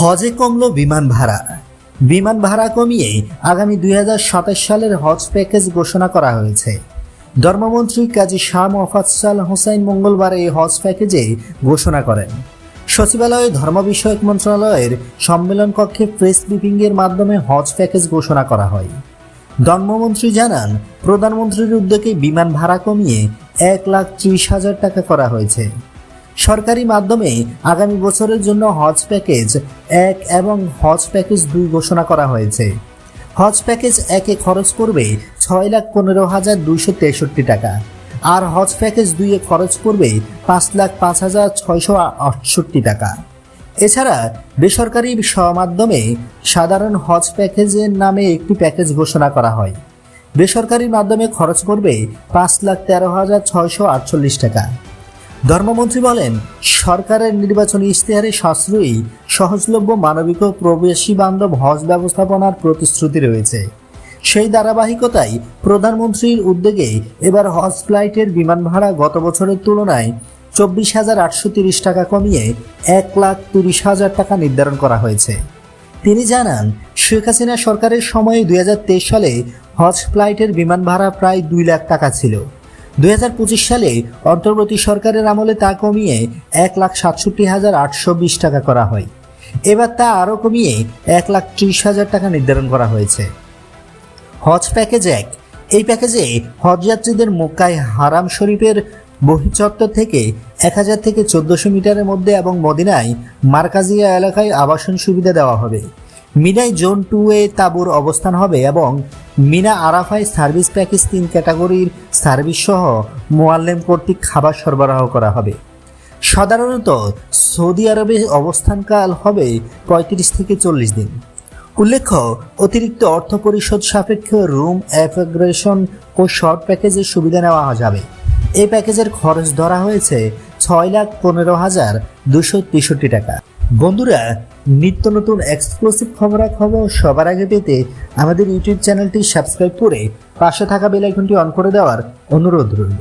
হজে কমল বিমান ভাড়া। বিমান ভাড়া কমিয়ে আগামী 2027 সালের হজ প্যাকেজ ঘোষণা করা হয়েছে। ধর্মমন্ত্রী কাজী শাহ মোফাজ্জল হোসাইন মঙ্গলবার এই হজ প্যাকেজে ঘোষণা করেন। সচিবালয়ে ধর্ম বিষয়ক মন্ত্রণালয়ের সম্মেলন কক্ষে প্রেস ব্রিফিংয়ের মাধ্যমে হজ প্যাকেজ ঘোষণা করা হয়। ধর্মমন্ত্রী জানান, প্রধানমন্ত্রীর উদ্যোগে বিমান ভাড়া কমিয়ে 1,30,000 টাকা করা হয়েছে। সরকারি মাধ্যমে আগামী বছরের জন্য হজ প্যাকেজ 1 এবং হজ প্যাকেজ 2 ঘোষণা করা হয়েছে। হজ প্যাকেজ 1 এ খরচ পড়বে 6,15,263 টাকা, আর হজ প্যাকেজ 2 এ খরচ পড়বে 5,05,668 টাকা। এছাড়া বেসরকারি মাধ্যমে সাধারণ হজ প্যাকেজের নামে একটি প্যাকেজ ঘোষণা করা হয়। বেসরকারি মাধ্যমে খরচ পড়বে 5,13,648 টাকা। ধর্মমন্ত্রী বলেন, সরকারের নির্বাচনী ইশতেহারে সাশ্রয়ী, সহজলভ্য, মানবিক ও প্রবাসী বান্ধব হজ ব্যবস্থাপনার প্রতিশ্রুতি রয়েছে। সেই ধারাবাহিকতায় প্রধানমন্ত্রীর উদ্যোগে এবার হজ ফ্লাইটের বিমান ভাড়া গত বছরের তুলনায় 24,830 টাকা কমিয়ে 1,30,000 টাকা নির্ধারণ করা হয়েছে। তিনি জানান, শেখ হাসিনা সরকারের সময়ে 2023 সালে হজ ফ্লাইটের বিমান ভাড়া প্রায় 2 লাখ টাকা ছিল। 2025 সালে অন্তর্বর্তী সরকারের আমলে তা কমিয়ে 1,67,820 টাকা করা হয়। এবার তা আরও কমিয়ে 1,30,000 টাকা নির্ধারণ করা হয়েছে। হজ প্যাকেজ 1, এই প্যাকেজে হজযাত্রীদের মক্কায় হারাম শরীফের বহির্চত্বর থেকে 1000 থেকে 1400 মিটারের মধ্যে এবং মদিনায় মারকাজিয়া এলাকায় আবাসন সুবিধা দেওয়া হবে। মিনায় জোন 2 এ তাঁবুর অবস্থান হবে এবং মিনা আরাফায় সার্ভিস প্যাকেজ 3 ক্যাটাগরির সার্ভিস সহ মোয়াল্লেম কর্তৃক খাবার সরবরাহ করা হবে। সাধারণত সৌদি আরবে অবস্থানকাল হবে 35 থেকে 40 দিন। উল্লেখ্য, অতিরিক্ত অর্থ পরিশোধ সাপেক্ষ রুম অ্যাকোমোডেশন ও শর্ট প্যাকেজের সুবিধা নেওয়া যাবে। এই প্যাকেজের খরচ ধরা হয়েছে 6,15,263 টাকা। বন্ধুরা, নিত্য নতুন এক্সক্লুসিভ খবরাখবর সবার আগে পেতে আমাদের ইউটিউব চ্যানেলটি সাবস্ক্রাইব করে পাশে থাকা বেল আইকনটি অন করে দেওয়ার অনুরোধ রইল।